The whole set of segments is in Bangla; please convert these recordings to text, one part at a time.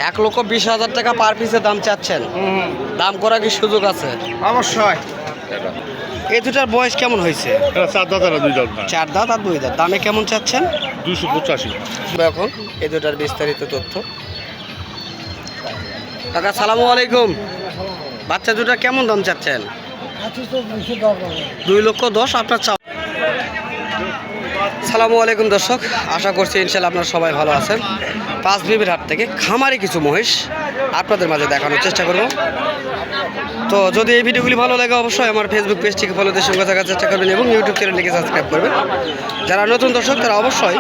1,20,000 টাকা পার পিসে দাম চাচ্ছেন। দাম করা কি সুযোগ আছে? অবশ্যই। এই দুটার বয়স কেমন হয়েছে? চার দাঁত আর দুই দাঁত। 4 দাঁত আর 2 দাঁত। দামে কেমন চাচ্ছেন? 285। এখন এই দুটার বিস্তারিত তথ্য। কাকা সালামু আলাইকুম। বাচ্চা দুটা কেমন দাম চাচ্ছেন? 2,10,000 আপনার চা। সালামু আলাইকুম দর্শক, আশা করছি ইনশাল্লাহ আপনারা সবাই ভালো আছেন। পাঁচ বিবির হাট থেকে খামারে কিছু মহিষ আপনাদের মাঝে দেখানোর চেষ্টা করব। তো যদি এই ভিডিওগুলি ভালো লাগে অবশ্যই আমার ফেসবুক পেজটিকে ফলোদের সঙ্গে থাকার চেষ্টা করবেন এবং ইউটিউব চ্যানেলটিকে সাবস্ক্রাইব করবেন। যারা নতুন দর্শক তারা অবশ্যই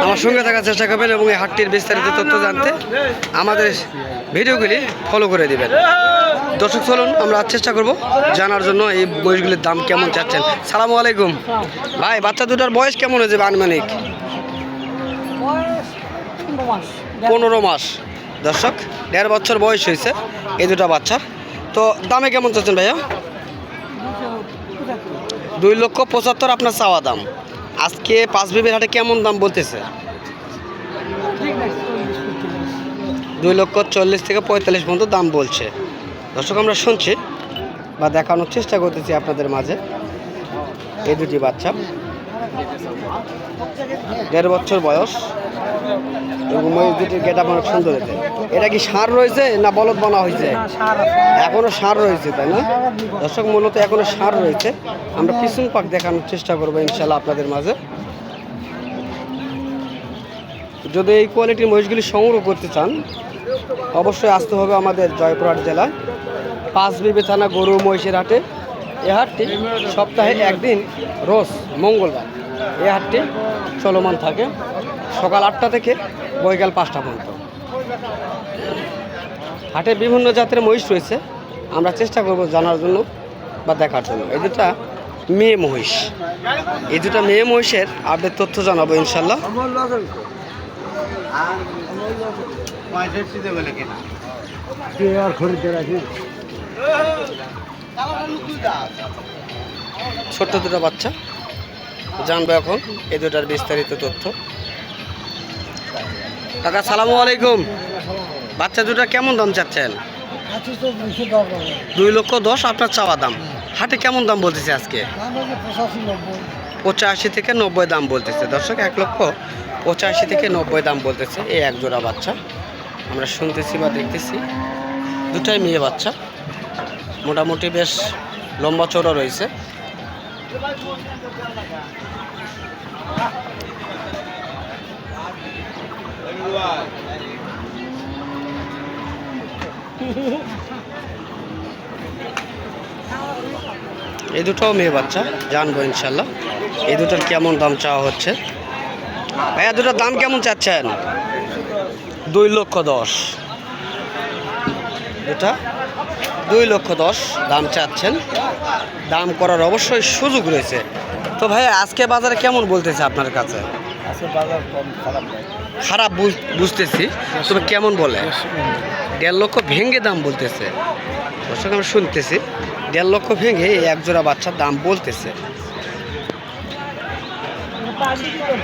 আমার সঙ্গে থাকার চেষ্টা করবেন এবং এই হাটটির বিস্তারিত তথ্য জানতে আমাদের ভিডিওগুলি ফলো করে দিবেন। দর্শক চলুন আমরা চেষ্টা করব জানার জন্য এই মহিষগুলির দাম কেমন চাচ্ছেন। সালামু আলাইকুম ভাই, বাচ্চা দুটার বয়স কেমন হয়েছে আনুমানিক? 15 মাস। দর্শক 1.5 বছর বয়স হয়েছে এই দুটা বাচ্চার। তো দামে কেমন চাচ্ছেন ভাইয়া? 2,75,000 আপনার চাওয়া দাম। আজকে পাঁচ বিবির হাটে কেমন দাম বলতেছে? 2,40,000 থেকে 45 পর্যন্ত দাম বলছে। দর্শক আমরা শুনছি বা দেখানোর চেষ্টা করতেছি আপনাদের মাঝে এই দুটি বাচ্চা। 1.5 বছর বয়স এবং মহিষ দুটির গেট অনেক সুন্দর হয়েছে। এটা কি ষাঁড় রয়েছে না বলদ বানা হয়েছে? এখনো ষাঁড় রয়েছে তাই না দর্শক? মূলত এখনো ষাঁড় রয়েছে। আমরা পিছন পাক দেখানোর চেষ্টা করবো ইনশাল্লাহ আপনাদের মাঝে। যদি এই কোয়ালিটির মহিষগুলি সংগ্রহ করতে চান অবশ্যই আসতে হবে আমাদের জয়পুরহাট জেলায় পাঁচবিবি থানা গরু মহিষের হাটে। এই হাটটি সপ্তাহে একদিন রোজ মঙ্গলবার এই হাটটি চলমান থাকে সকাল 8টা থেকে বৈকাল 5টা পর্যন্ত। হাটে বিভিন্ন জাতের মহিষ রয়েছে, আমরা চেষ্টা করব জানার জন্য বা দেখার জন্য। এই দুটা মেয়ে মহিষ, এই দুটা মেয়ে মহিষের আপডেট তথ্য জানাবো ইনশাল্লাহ। ছোট্ট দুটো বাচ্চা জানবো এখন এই দুটার বিস্তারিত তথ্য। কাকা সালামু আলাইকুম। বাচ্চা দুটা কেমন দাম চাচ্ছেন? 2,10,000 আপনার চাওয়া দাম। হাটে কেমন দাম বলতেছে আজকে? 85 থেকে 90 দাম বলতেছে। দর্শক 1,85,000 থেকে 90 দাম বলতেছে এই এক জোড়া বাচ্চা। আমরা শুনতেছি বা দেখতেছি দুটাই মেয়ে বাচ্চা, মোটামুটি বেশ লম্বা চওড়া রয়েছে। এই দুটাও মেয়ে বাচ্চা, জানবো ইনশাল্লাহ এই দুটার কেমন দাম চাওয়া হচ্ছে। ভাইয়া দুটার দাম কেমন চাচ্ছেন? 2,10,000। এটা 2,10,000 দাম চাচ্ছেন। দাম করার অবশ্যই সুযোগ রয়েছে। তো ভাইয়া আজকে বাজারে কেমন বলতেছে আপনার কাছে? খারাপ বুঝতেছি, তবে কেমন বলে? 1.5 লক্ষ ভেঙে দাম বলতেছে। দর্শক আমরা শুনতেছি 1.5 লক্ষ ভেঙে এই এক জোড়া বাচ্চার দাম বলতেছে।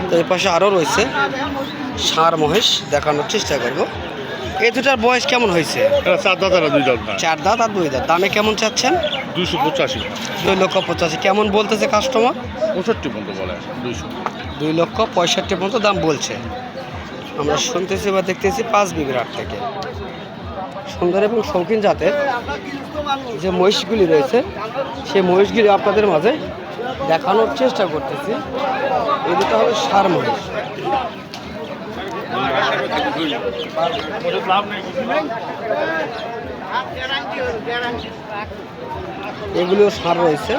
তো এই পাশে আরও রয়েছে ষাঁড় মহিষ, দেখানোর চেষ্টা করব। এই দুটার বয়স কেমন হয়েছে? 4 দাঁত আর 2 দাঁত। 4 দাঁত আর 2 দাঁত। দামে কেমন চাচ্ছেন? 285। 2,85,000 কেমন বলতেছে কাস্টমার? 65 পর্যন্ত বলে। 2,65,000 পর্যন্ত দাম বলছে। আমরা শুনতেছি বা দেখতেছি পাঁচ বিবির হাট থেকে। সুন্দর এবং শৌখিন জাতের যে মহিষগুলি রয়েছে সেই মহিষগুলি আপনাদের মাঝে দেখানোর চেষ্টা করতেছি। এই দুটো হলো ষাঁড় মহিষ। এগুলিও ষাঁড় রয়েছে।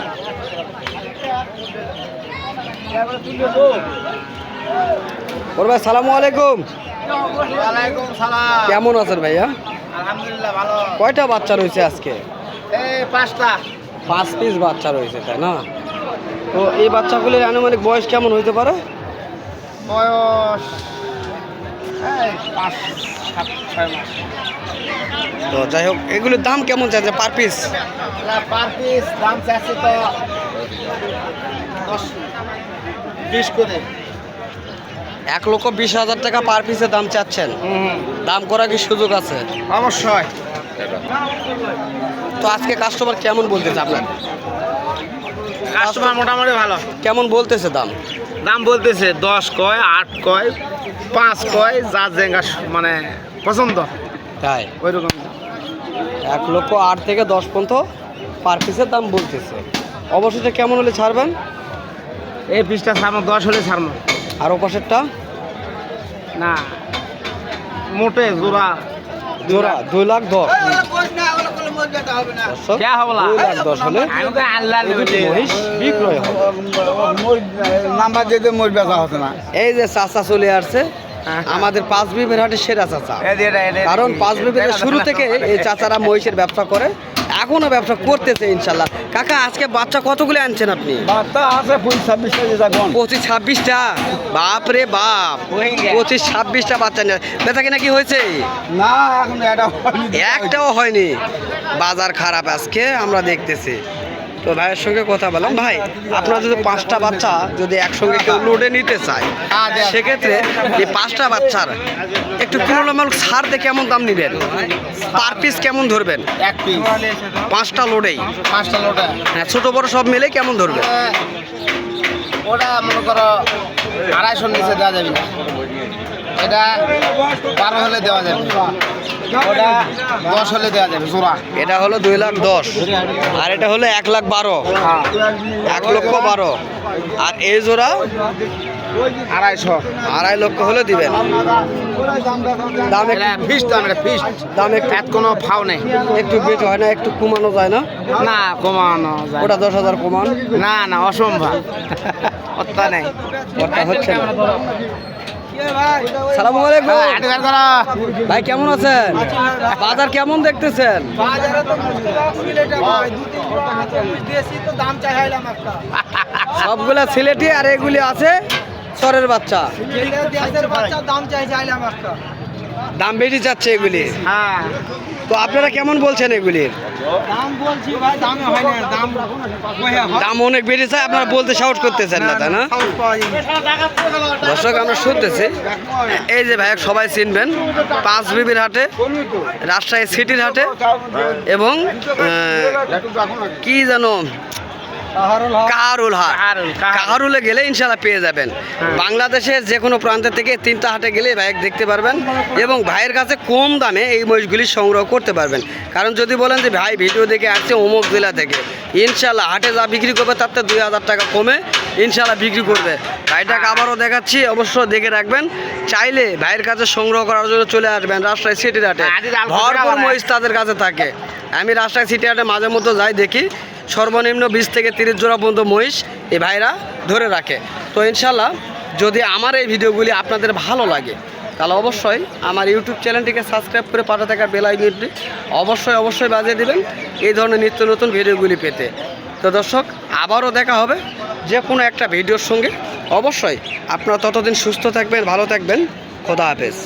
ওর ভাই সালামু আলাইকুম। কেমন আছেন ভাইয়া? আলহামদুলিল্লাহ ভালো। কয়টা বাচ্চা রয়েছে আজকে? এই 5টা। 5 পিস বাচ্চা রয়েছে তাই না? তো এই বাচ্চাগুলির আনুমানিক বয়স কেমন হইতে পারে? বয়স 5-7-6 মাস। তো যাই হোক এগুলির দাম কেমন চাচ্ছে পার পিস? পার পিস দাম চাচ্ছে তো 10-20 করে। 1,20,000 টাকা পার পিসের দাম চাচ্ছেন। দাম করা কি সুযোগ আছে? অবশ্যই। তো আজকে কাস্টমার কেমন বলতেছে আপনার? কাস্টমার মোটামুটি ভালো। কেমন বলতেছে দাম? দাম বলতেছে 10 কয়, 8 কয়, 5 কয়, যা জেঙ্গা মানে পছন্দ তাই ওই রকম। 1,08,000 থেকে 10 পর্যন্ত পার পিসের দাম বলতেছে। অবশ্যই কেমন হলে ছাড়বেন? এই পিসটা ছাড়বো 10 হলে ছাড়বো। আর ও পাশেরটা না মোটে জোড়া জোড়া 2,10,000। क्या হবলা 2,10,000 হলে আমি তো আল্লাহ এই দুটি মহিষ বিক্রয় হবে। নাম্বার দিতে মোর বেচা হতো না। এই যে চাচা চলে আসছে আমাদের পাঁচ বিবির হাটে সেরা চাচা। কারণ পাঁচ বিবির শুরু থেকে এই চাচারা মহিষের ব্যবসা করে, এখনো ব্যবসা করতেছে ইনশাল্লাহ। কাকা আজকে বাচ্চা কতগুলো আনছেন আপনি? বাচ্চা আছে 25-26টা যেটা কোন 25-26টা? বাপ রে বাপ, 25-26টা বাচ্চা নিয়ে বেচা কিনা কি হয়েছে? না এখন এটা একটাও হয়নি। বাজার খারাপ আজকে আমরা দেখতেছি। তো ভাইয়ের সঙ্গে কথা বললাম, ভাই আপনার যদি 5টা বাচ্চা যদি একসঙ্গে কেউ লোডে নিতে চায়, সেক্ষেত্রে এই 5টা বাচ্চার একটু তুলনামূলক ছাড় দিয়ে কেমন দাম নেবেন? পার পিস কেমন ধরবেন? এক পিস 5টা লোডেই? 5টা লোটা হ্যাঁ, ছোট বড় সব মিলে কেমন ধরবেন? ওটা মনে করো 250 নিচে দেওয়া যাবে না। এটা 12 হলে দেওয়া যাবে, ওটা 10 হলে দেওয়া যাবে জোড়া। এটা হলো 2,10,000 আর এটা হলো 1,12,000। 1,12,000 আর এই জোড়া 250 2.5 লক্ষ হলে দিবেন। দাম এটা ফিস দাম, এটা ফিস দাম একটু এত কোনো ফাও নেই। একটু বেশি হয় না? একটু কমানো যায় না? না কমানো যায় ওটা 10,000 কমান। না, না অসম্ভব অত্তা নেই। ওটা হচ্ছে না। সালামু আলাইকুম ভাই, কেমন আছেন? বাজার কেমন দেখতেছেন? সবগুলা সিলেটি আর এগুলি আছে চরের বাচ্চা। দাম বেশি যাচ্ছে এগুলি। হ্যাঁ তো আপনারা কেমন বলছেন এগুলির দাম? অনেক বেড়েছে, আপনারা বলতে সাহস করতেছেন না, তাই না? দর্শক আমরা শুনতেছি, এই যে ভাই সবাই চিনবেন, পাঁচ বিবির হাটে, রাজশাহী সিটির হাটে এবং কি যেন কাহারুল হাট, কাহারুলে গেলে ইনশাল্লাহ পেয়ে যাবেন। বাংলাদেশের যে কোনো প্রান্ত থেকে 3টা হাটে গেলে ভাই দেখতে পারবেন এবং ভাইয়ের কাছে কম দামে এই মহিষগুলি সংগ্রহ করতে পারবেন। কারণ যদি বলেন যে ভাই ভিডিও দেখে আসছে অমুক জেলা থেকে, ইনশাল্লাহ হাটে যা বিক্রি করবে তার থেকে 2,000 টাকা কমে ইনশাল্লাহ বিক্রি করবে। ভাইটাকে আবারও দেখাচ্ছি, অবশ্যই দেখে রাখবেন। চাইলে ভাইয়ের কাছে সংগ্রহ করার জন্য চলে আসবেন রাজশাহী সিটির হাটে। ভরপুর মহিষ তাদের কাছে থাকে। আমি রাজশাহী সিটি হাটে মাঝে মধ্যে যাই, দেখি সর্বনিম্ন 20 থেকে 30 জোড়া পর্যন্ত মহিষ এই ভাইরা ধরে রাখে। তো ইনশাল্লাহ যদি আমার এই ভিডিওগুলি আপনাদের ভালো লাগে তাহলে অবশ্যই আমার ইউটিউব চ্যানেলটিকে সাবস্ক্রাইব করে পাশে থাকা বেল আইকনটি অবশ্যই বাজিয়ে দেবেন এই ধরনের নিত্য নতুন ভিডিওগুলি পেতে। তো দর্শক আবারও দেখা হবে যে কোনো একটা ভিডিওর সঙ্গে। অবশ্যই আপনারা ততদিন সুস্থ থাকবেন, ভালো থাকবেন। খোদা হাফেজ।